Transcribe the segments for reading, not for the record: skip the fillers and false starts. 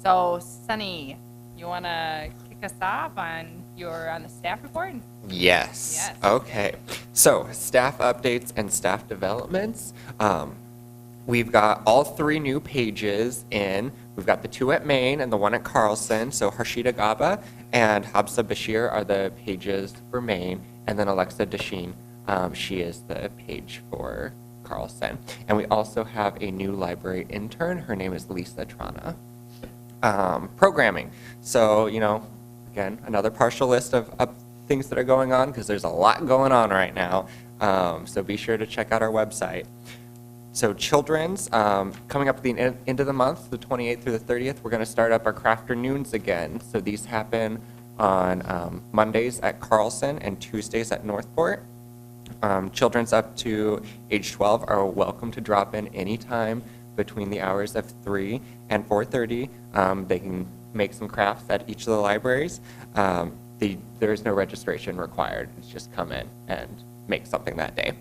So, Sunny, you want to kick us off on the staff report? Yes. Yes. Okay. So, staff updates and staff developments. We've got all 3 new pages in. We've got the 2 at Maine and the 1 at Carlson. So Harshita Gaba and Habsa Bashir are the pages for Maine, and then Alexa Dasheen, she is the page for Carlson. And we also have a new library intern. Her name is Lisa Trana. Programming. So, again, another partial list of things that are going on, because there's a lot going on right now. So be sure to check out our website. So children's, coming up at the end of the month, the 28th through the 30th, we're going to start up our crafternoons again. So these happen on Mondays at Carlson and Tuesdays at Northport. Children's up to age 12 are welcome to drop in anytime between the hours of 3 and 4:30. They can make some crafts at each of the libraries. There is no registration required. It's just come in and make something that day.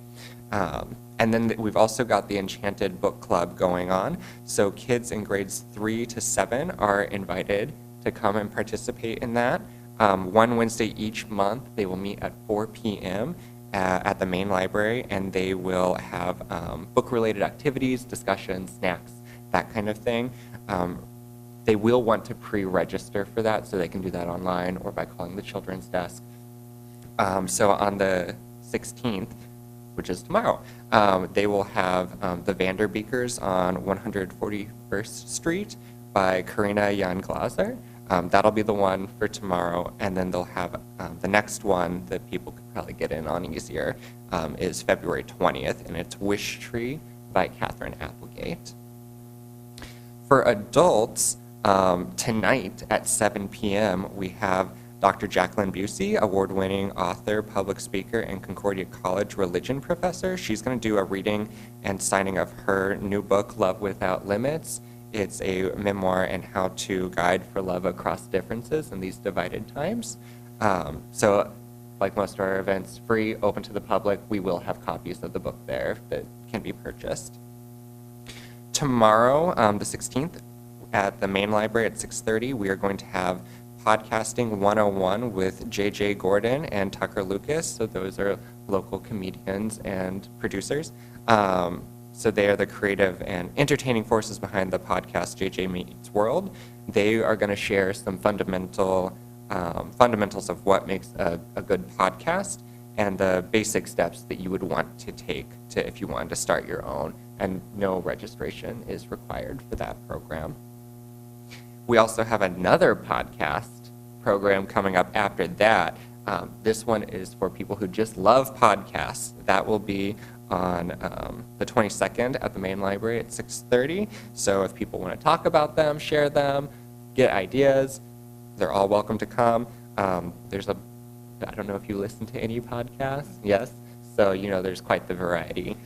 And then we've also got the Enchanted book club going on. So kids in grades 3 to 7 are invited to come and participate in that. One Wednesday each month, they will meet at 4 p.m. At the main library, and they will have book-related activities, discussions, snacks, that kind of thing. They will want to pre-register for that, so they can do that online or by calling the children's desk. So on the 16th, which is tomorrow, they will have the Vanderbeekers on 141st Street by Karina Jan Glaser. That'll be the one for tomorrow, and then they'll have the next one that people could probably get in on easier is February 20th, and it's Wish Tree by Catherine Applegate. For adults, tonight at 7 p.m., we have Dr. Jacqueline Busey, award-winning author, public speaker, and Concordia College religion professor. She's going to do a reading and signing of her new book, Love Without Limits. It's a memoir and how-to guide for love across differences in these divided times. So, like most of our events, free, open to the public. We will have copies of the book there that can be purchased. Tomorrow, the 16th, at the main library at 6:30, we are going to have Podcasting 101 with J.J. Gordon and Tucker Lucas. So those are local comedians and producers. So they are the creative and entertaining forces behind the podcast JJ Meets World. They are going to share some fundamentals of what makes a good podcast and the basic steps that you would want to take if you wanted to start your own. And no registration is required for that program. We also have another podcast program coming up after that. This one is for people who just love podcasts. That will be on the 22nd at the main library at 6:30. So if people want to talk about them, share them, get ideas, they're all welcome to come. I don't know if you listen to any podcasts. Yes. So, there's quite the variety.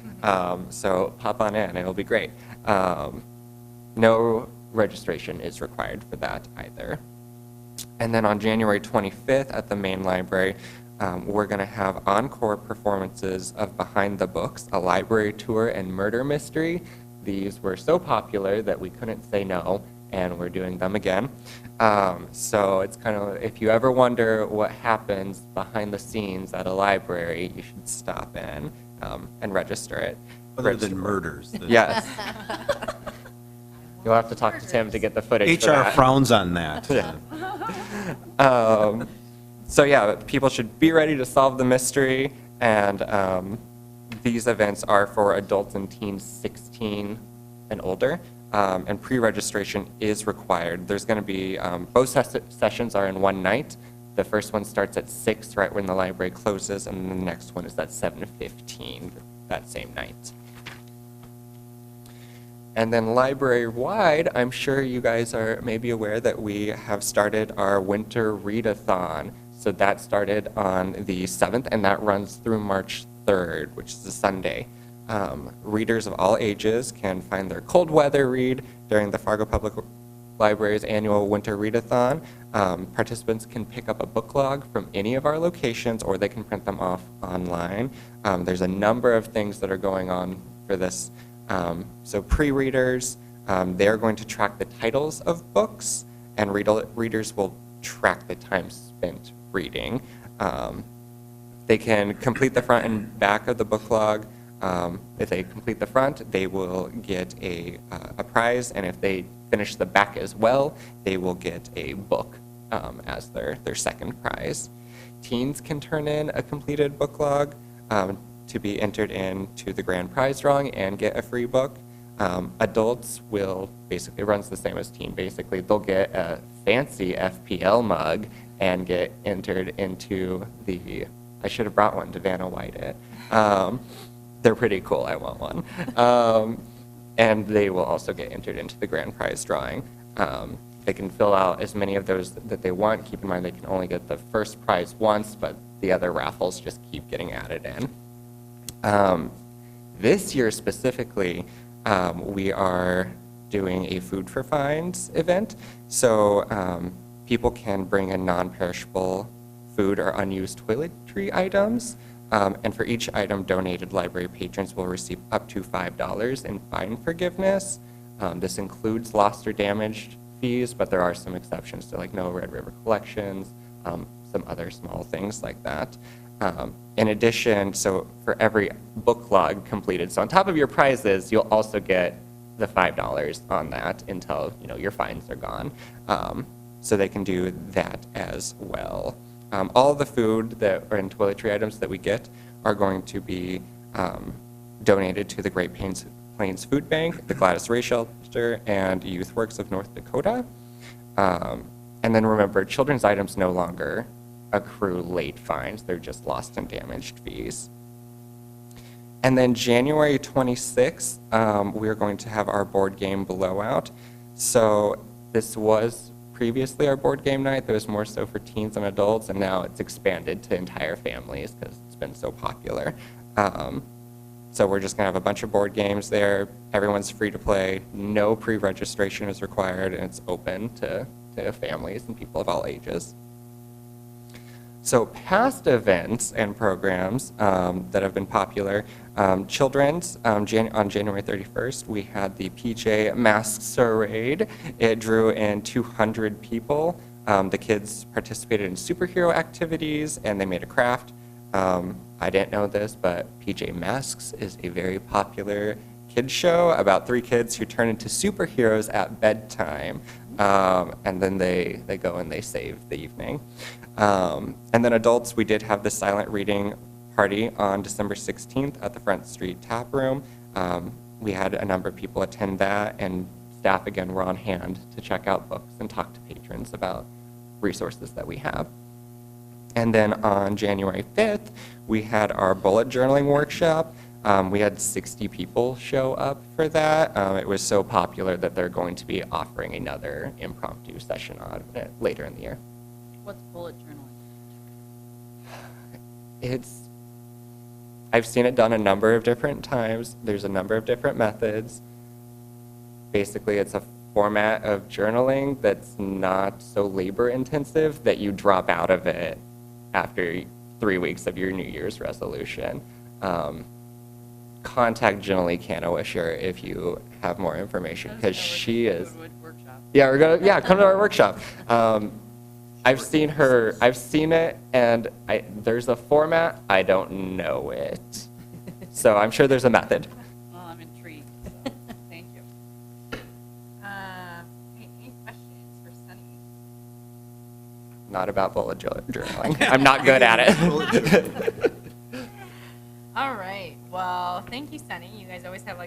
So pop on in. It'll be great. No registration is required for that either. And then on January 25th at the main library, we're going to have encore performances of Behind the Books, a library tour and murder mystery. These were so popular that we couldn't say no, and we're doing them again. So it's kind of, if you ever wonder what happens behind the scenes at a library, you should stop in and register it. Other than murders. Yes. You'll have to talk to Tim to get the footage for HR that. frowns on that. Yeah. So yeah, people should be ready to solve the mystery, and these events are for adults and teens 16 and older, and pre-registration is required. There's going to be, both sessions are in one night. The first one starts at 6 right when the library closes, and the next one is at 7:15 that same night. And then library-wide, I'm sure you guys are maybe aware that we have started our winter readathon. So that started on the 7th, and that runs through March 3rd, which is a Sunday. Readers of all ages can find their cold weather read during the Fargo Public Library's annual winter readathon. Participants can pick up a book log from any of our locations, or they can print them off online. There's a number of things that are going on for this. So pre-readers, they are going to track the titles of books and readers will track the time spent reading. They can complete the front and back of the book log. If they complete the front, they will get a prize, and if they finish the back as well, they will get a book as their second prize. Teens can turn in a completed book log to be entered into the grand prize drawing and get a free book. Adults will basically, runs the same as teen. Basically, they'll get a fancy FPL mug and get entered into the, I should have brought one to Vanna White it. They're pretty cool, I want one. And they will also get entered into the grand prize drawing. They can fill out as many of those that they want. Keep in mind they can only get the first prize once, but the other raffles just keep getting added in. This year specifically, we are doing a Food for Fines event. So people can bring in non-perishable food or unused toiletry items. And for each item donated, library patrons will receive up to $5 in fine forgiveness. This includes lost or damaged fees, but there are some exceptions to like no Red River collections, some other small things like that. In addition, so for every book log completed, so on top of your prizes, you'll also get the $5 on that until your fines are gone. So they can do that as well. All the food that are in toiletry items that we get are going to be donated to the Great Plains Food Bank, the Gladys Ray Shelter, and Youth Works of North Dakota. And then remember, children's items no longer accrue late fines. They're just lost and damaged fees. And then January 26th, we're going to have our board game blowout. So this was previously our board game night. That was more so for teens and adults, and now it's expanded to entire families because it's been so popular. So we're just going to have a bunch of board games there. Everyone's free to play. No pre-registration is required, and it's open to families and people of all ages. So past events and programs that have been popular, children's, on January 31st, we had the PJ Masquerade. It drew in 200 people. The kids participated in superhero activities, and they made a craft. I didn't know this, but PJ Masks is a very popular kids show about 3 kids who turn into superheroes at bedtime. And then they go and they save the evening. And then adults, we did have the silent reading party on December 16th at the Front Street Tap Room. We had a number of people attend that, and staff again were on hand to check out books and talk to patrons about resources that we have. And then on January 5th, we had our bullet journaling workshop. We had 60 people show up for that. It was so popular that they're going to be offering another impromptu session on it later in the year. What's bullet journaling? I've seen it done a number of different times. There's a number of different methods. Basically, it's a format of journaling that's not so labor intensive that you drop out of it after 3 weeks of your New Year's resolution. Contact Jenny Canowisher if you have more information, because she is. Yeah, come to our workshop. I've seen it, and there's a format. I don't know it, so I'm sure there's a method. Well, I'm intrigued. So thank you. Any questions for Sunny? Not about bullet journaling. I'm not good at it. All right. Well, thank you, Sunny. You guys always have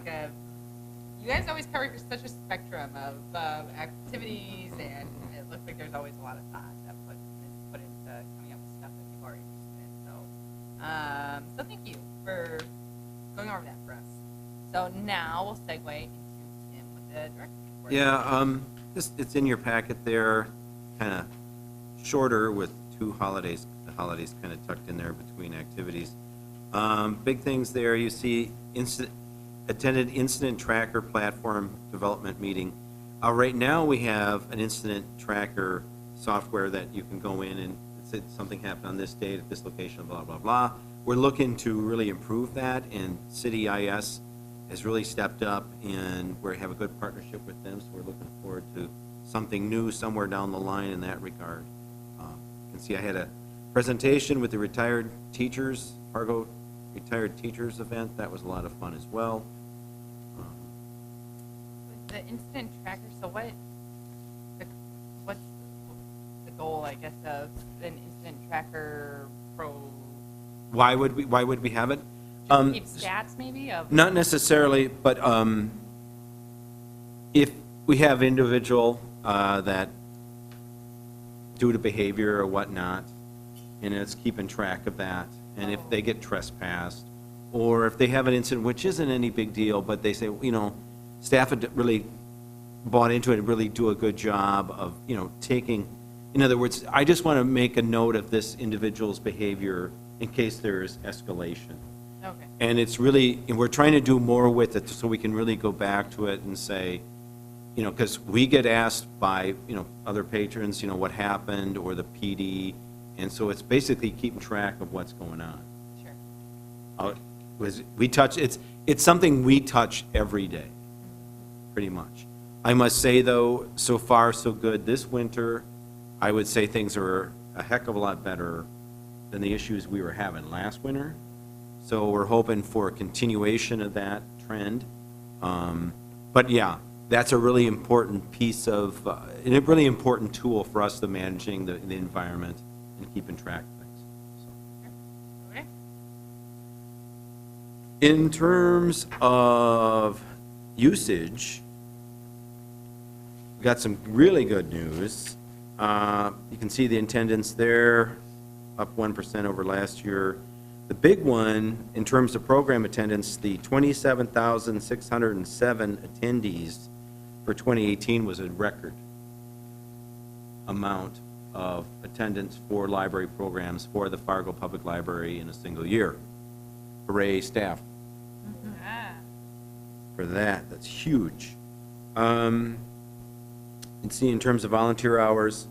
you guys always cover such a spectrum of activities, and it looks like there's always a lot of thought that put into coming up with stuff that people are interested in. So thank you for going over that for us. So now we'll segue into Tim with the director's report. Yeah, it's in your packet there, kind of shorter with 2 holidays. The holidays kind of tucked in there between activities. Big things there. You see, attended incident tracker platform development meeting. Right now we have an incident tracker software that you can go in and say something happened on this date at this location, blah, blah, blah. We're looking to really improve that, and City IS has really stepped up, and we have a good partnership with them, so we're looking forward to something new somewhere down the line in that regard. You can see I had a presentation with the retired teachers, Fargo Retired Teachers event. That was a lot of fun as well. The incident tracker, so what's the goal, I guess, of an incident tracker pro? Why would we have it? Just keep stats maybe of? Not necessarily, but if we have individual that due to behavior or whatnot, and it's keeping track of that, and if they get trespassed, or if they have an incident, which isn't any big deal, but they say, staff had really bought into it and really do a good job of, taking, in other words, I just want to make a note of this individual's behavior in case there's escalation. Okay. And it's really, and we're trying to do more with it so we can really go back to it and say, because we get asked by, other patrons, what happened, or the PD, and so it's basically keeping track of what's going on. Sure. We touch, it's something we touch every day, pretty much. I must say, though, so far so good. This winter, I would say things are a heck of a lot better than the issues we were having last winter. So we're hoping for a continuation of that trend. But yeah, that's a really important piece of, and a really important tool for us to managing the environment and keeping track of things. So. Okay. In terms of usage, we got some really good news. You can see the attendance there, up 1% over last year. The big one, in terms of program attendance, the 27,607 attendees for 2018 was a record amount of attendance for library programs for the Fargo Public Library in a single year. Hooray, staff. Ah. For that. That's huge. You can see in terms of volunteer hours,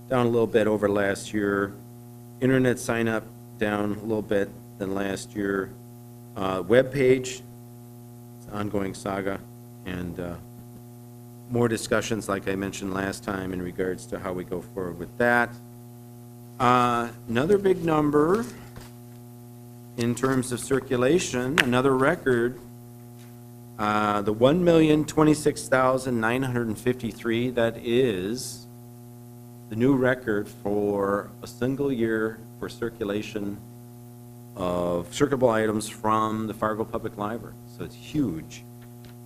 down a little bit over last year. Internet sign up down a little bit than last year. Web page, it's an ongoing saga, and more discussions like I mentioned last time in regards to how we go forward with that. Another big number in terms of circulation, another record. The 1,026,953, that is the new record for a single year for circulation of circulable items from the Fargo Public Library. So it's huge.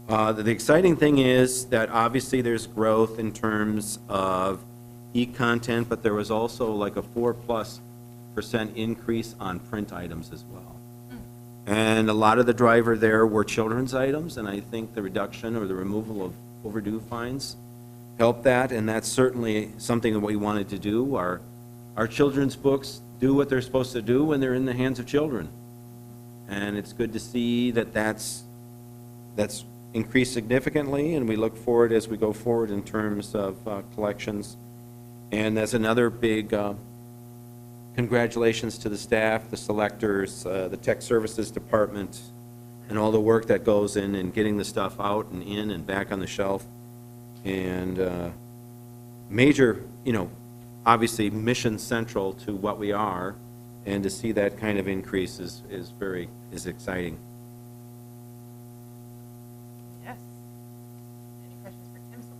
The exciting thing is that obviously there's growth in terms of e-content, but there was also like a 4+% increase on print items as well. And a lot of the driver there were children's items, and I think the reduction or the removal of overdue fines helped that, and that's certainly something that we wanted to do. Our children's books do what they're supposed to do when they're in the hands of children. And it's good to see that that's increased significantly, and we look forward as we go forward in terms of collections. And that's another big congratulations to the staff, the selectors, the tech services department, and all the work that goes in getting the stuff out and in and back on the shelf. And major, obviously mission central to what we are, and to see that kind of increase is exciting. Yes. Any questions for Tim so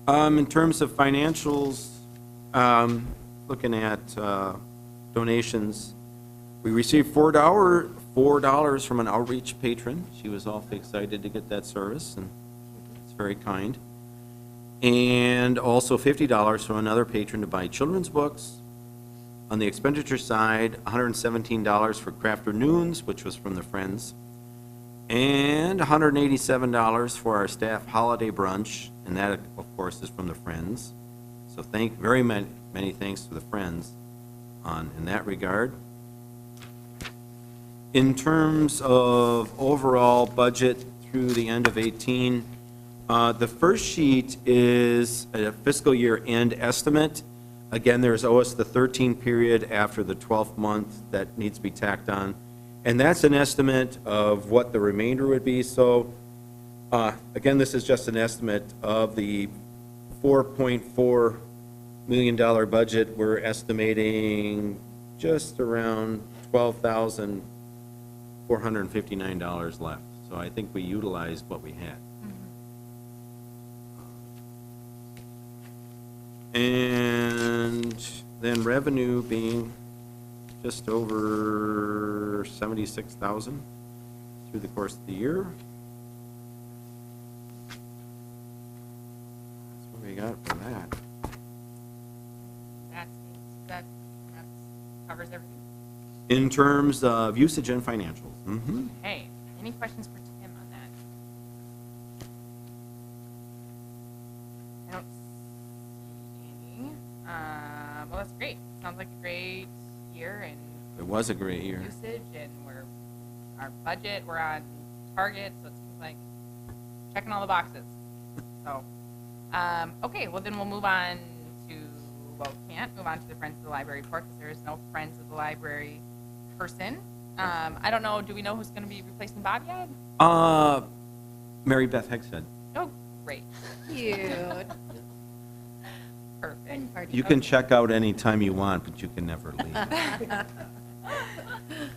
far? No. In terms of financials, looking at donations, we received $4 from an outreach patron. She was awfully excited to get that service, and it's very kind. And also $50 from another patron to buy children's books. On the expenditure side, $117 for Crafter Noons, which was from the Friends, and $187 for our staff holiday brunch, and that, of course, is from the Friends. So very many thanks to the Friends in that regard. In terms of overall budget through the end of 18, the first sheet is a fiscal year end estimate. Again, there's always the 13 period after the 12th month that needs to be tacked on. And that's an estimate of what the remainder would be. So Again, this is just an estimate of the $4.4 million budget. We're estimating just around $12,459 left. So I think we utilized what we had. And then revenue being just over 76,000 through the course of the year. That's what we got for that. That covers everything. In terms of usage and financials. Hey, any questions for Tim on that? I don't see any. Well, that's great. Sounds like a great year and It was a great year. usage, and our budget, we're on target, so it seems like checking all the boxes. So, okay, well then we'll move on to, well, we can't move on to the Friends of the Library report because there is no Friends of the Library person. I don't know, do we know who's going to be replacing Bob yet? Mary Beth Hegshead. Oh, great. Cute. Perfect. You can check out anytime you want, but you can never leave.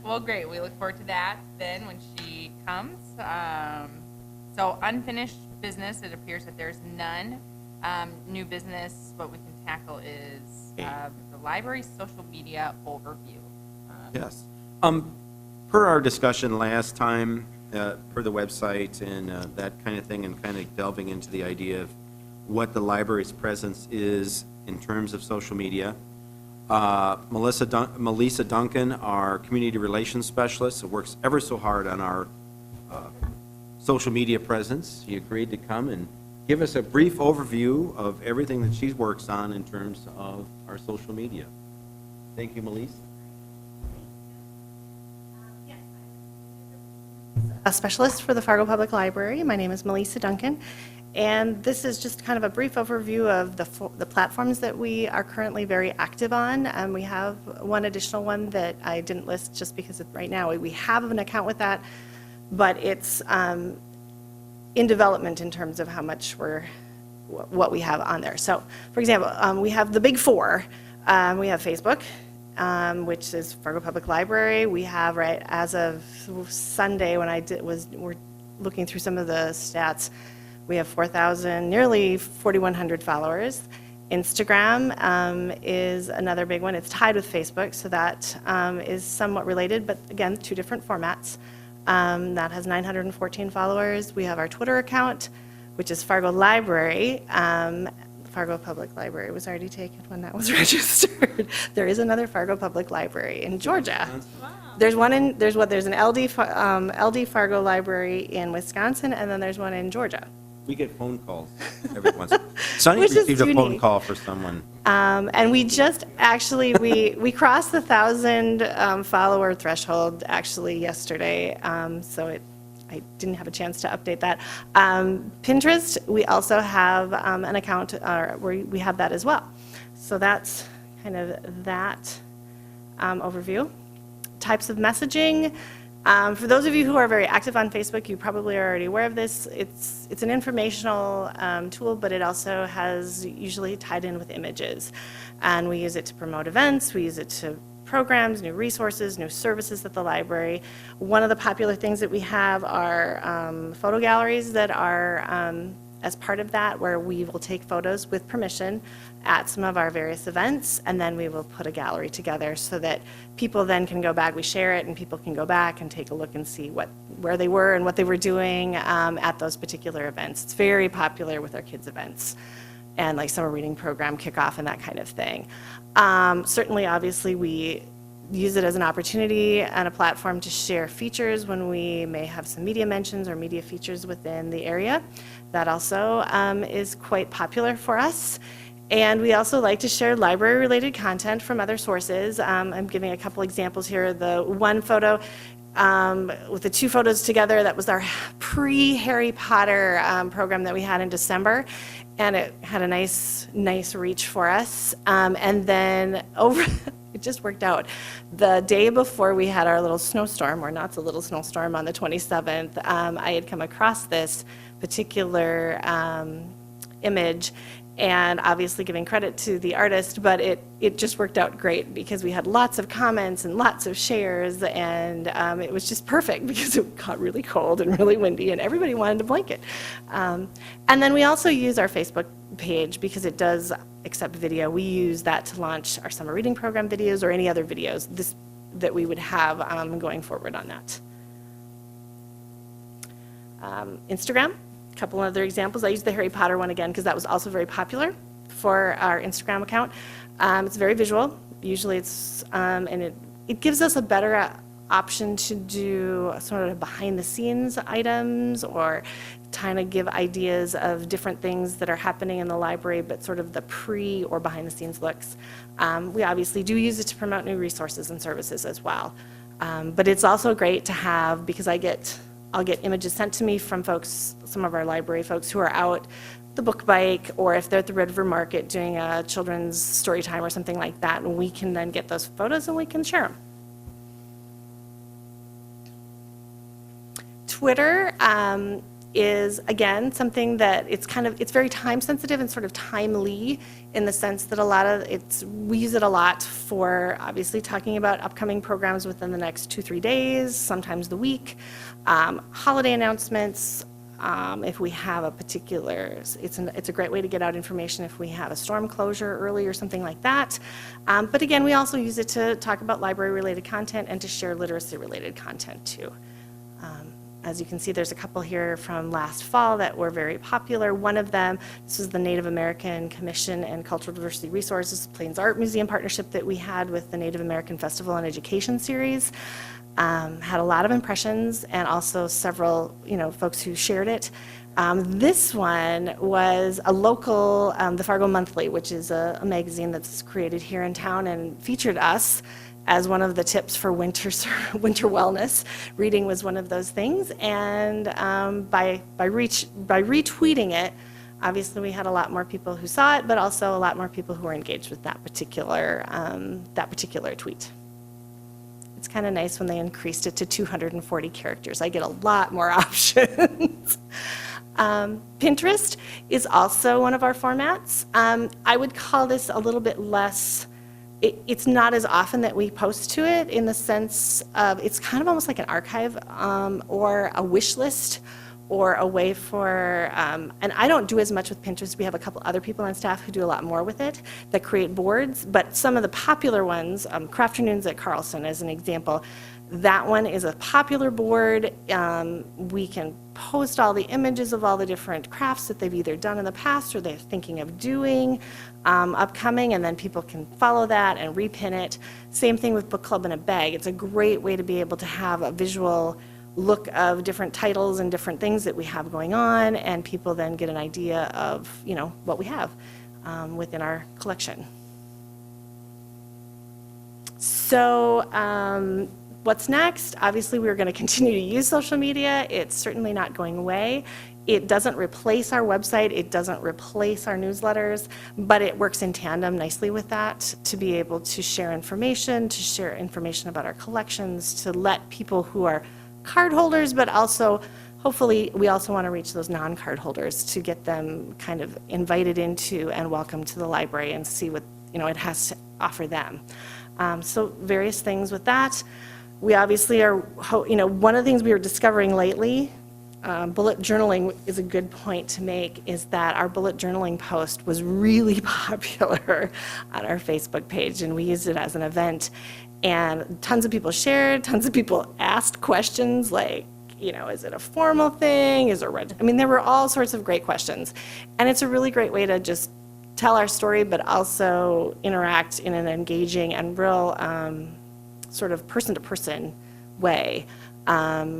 Well, great. We look forward to that then when she comes. So unfinished business, it appears that there's none. New business, what we can tackle is the library's social media overview. Yes. Per our discussion last time, per the website and that kind of thing, and kind of delving into the idea of what the library's presence is in terms of social media, Melissa Duncan, our community relations specialist, works ever so hard on our social media presence. She agreed to come and give us a brief overview of everything that she works on in terms of our social media. Thank you, Melissa. A specialist for the Fargo Public Library. My name is Melissa Duncan, and this is just kind of a brief overview of the platforms that we are currently very active on. We have one additional one that I didn't list just because right now we have an account with that, but it's in development in terms of how much what we have on there. So, for example, we have the big four. We have Facebook, which is Fargo Public Library. We have, right as of Sunday when we're looking through some of the stats, we have 4,000, nearly 4,100 followers. Instagram is another big one. It's tied with Facebook, so that is somewhat related, but again, two different formats. That has 914 followers. We have our Twitter account, which is Fargo Library. Fargo Public Library was already taken when that was registered. There is another Fargo Public Library in Georgia. Wow. There's an LD Fargo Library in Wisconsin, and then there's one in Georgia. We get phone calls every once in a while. Sonny Which is received a phone unique. call for someone. And we just actually, we crossed the 1,000 follower threshold actually yesterday, so I didn't have a chance to update that. Pinterest, we also have an account where we have that as well. So that's kind of that overview. Types of messaging. For those of you who are very active on Facebook, you probably are already aware of this. It's an informational tool, but it also has usually tied in with images. And we use it to promote events, we use it to programs, new resources, new services at the library. One of the popular things that we have are photo galleries that are as part of that, where we will take photos with permission at some of our various events, and then we will put a gallery together so that people then can go back, we share it, and people can go back and take a look and see where they were and what they were doing at those particular events. It's very popular with our kids' events and like summer reading program kickoff and that kind of thing. Certainly, obviously, we use it as an opportunity and a platform to share features when we may have some media mentions or media features within the area. That also is quite popular for us. And we also like to share library-related content from other sources. I'm giving a couple examples here. The one photo with the two photos together, that was our pre-Harry Potter program that we had in December. And it had a nice reach for us. And then it just worked out. The day before we had our little snowstorm, or not so little snowstorm, on the 27th, I had come across this particular image, and obviously giving credit to the artist, but it just worked out great because we had lots of comments and lots of shares, and it was just perfect because it got really cold and really windy and everybody wanted a blanket. And then we also use our Facebook page because it does accept video. We use that to launch our summer reading program videos or any other videos that we would have going forward on that. Instagram. A couple other examples. I used the Harry Potter one again because that was also very popular for our Instagram account. It's very visual. Usually it's, and it gives us a better option to do sort of behind the scenes items or kind of give ideas of different things that are happening in the library, but sort of the pre or behind the scenes looks. We obviously do use it to promote new resources and services as well. But it's also great to have, because I'll get images sent to me from folks, some of our library folks who are out the book bike, or if they're at the Red River Market doing a children's story time or something like that, and we can then get those photos and we can share them. Twitter is, again, something that it's very time sensitive and sort of timely in the sense that we use it a lot for obviously talking about upcoming programs within the next 2-3 days, sometimes the week, holiday announcements, if we have a particular, it's a great way to get out information if we have a storm closure early or something like that. But again, we also use it to talk about library related content and to share literacy related content too. As you can see, there's a couple here from last fall that were very popular. One of them, this was the Native American Commission and Cultural Diversity Resources Plains Art Museum partnership that we had with the Native American Festival and Education Series. Had a lot of impressions and also several, folks who shared it. This one was a local, the Fargo Monthly, which is a magazine that's created here in town and featured us as one of the tips for winter wellness. Reading was one of those things, and by retweeting it, obviously we had a lot more people who saw it, but also a lot more people who were engaged with that particular tweet. It's kind of nice when they increased it to 240 characters. I get a lot more options. Pinterest is also one of our formats. I would call this a little bit less. It's not as often that we post to it in the sense of it's kind of almost like an archive or a wish list or a way for, and I don't do as much with Pinterest. We have a couple other people on staff who do a lot more with it that create boards, but some of the popular ones, Crafternoons at Carlson as an example, that one is a popular board. We can post all the images of all the different crafts that they've either done in the past or they're thinking of doing upcoming, and then people can follow that and repin it. Same thing with Book Club in a Bag. It's a great way to be able to have a visual look of different titles and different things that we have going on, and people then get an idea of what we have within our collection. So what's next? Obviously, we're going to continue to use social media. It's certainly not going away. It doesn't replace our website. It doesn't replace our newsletters, but it works in tandem nicely with that to be able to share information about our collections, to let people who are card holders, but also hopefully we also want to reach those non-card holders to get them kind of invited into and welcome to the library and see what it has to offer them. So various things with that. We obviously are, one of the things we were discovering lately, bullet journaling is a good point to make, is that our bullet journaling post was really popular on our Facebook page, and we used it as an event. And tons of people shared, tons of people asked questions like, is it a formal thing? Is it there were all sorts of great questions. And it's a really great way to just tell our story, but also interact in an engaging and real sort of person-to-person way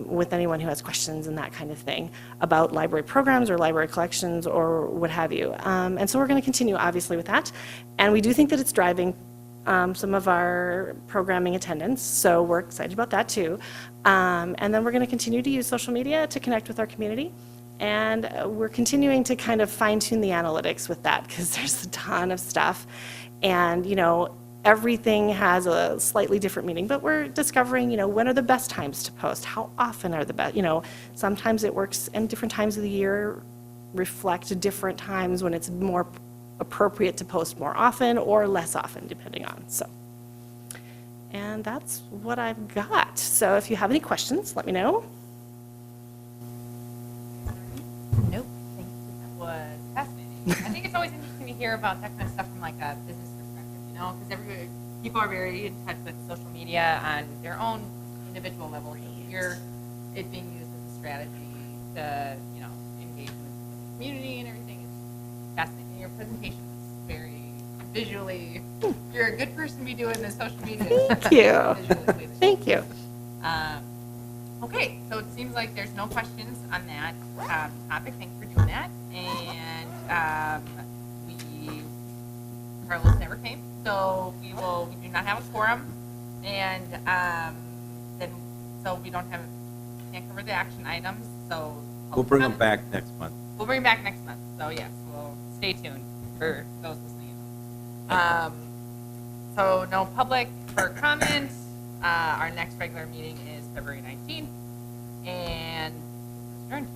with anyone who has questions and that kind of thing about library programs or library collections or what have you. And so we're going to continue, obviously, with that. And we do think that it's driving some of our programming attendance, so we're excited about that too. And then we're going to continue to use social media to connect with our community. And we're continuing to kind of fine-tune the analytics with that because there's a ton of stuff. And, everything has a slightly different meaning, but we're discovering, when are the best times to post? How often are the best? Sometimes it works, and different times of the year reflect different times when it's more appropriate to post more often or less often, depending on. So, and that's what I've got. So if you have any questions, let me know. Nope. Thank you. That was fascinating. I think it's always interesting to hear about that kind of stuff from like a business perspective, because people are very in touch with social media on their own individual level. Here, it being used as a strategy to, engage with the community and everything is fascinating. Your presentation was very visually. You're a good person to be doing the social media. Thank you. Visually pleasing. Thank you. Okay, so it seems like there's no questions on that topic. Thanks for doing that. And Carlos never came, so we do not have a quorum, and so we can't cover the action items. So We'll bring them back next month. We'll bring back next month. So yes, we'll stay tuned for those listening. So no public for comment. Our next regular meeting is February 19th, and adjourned.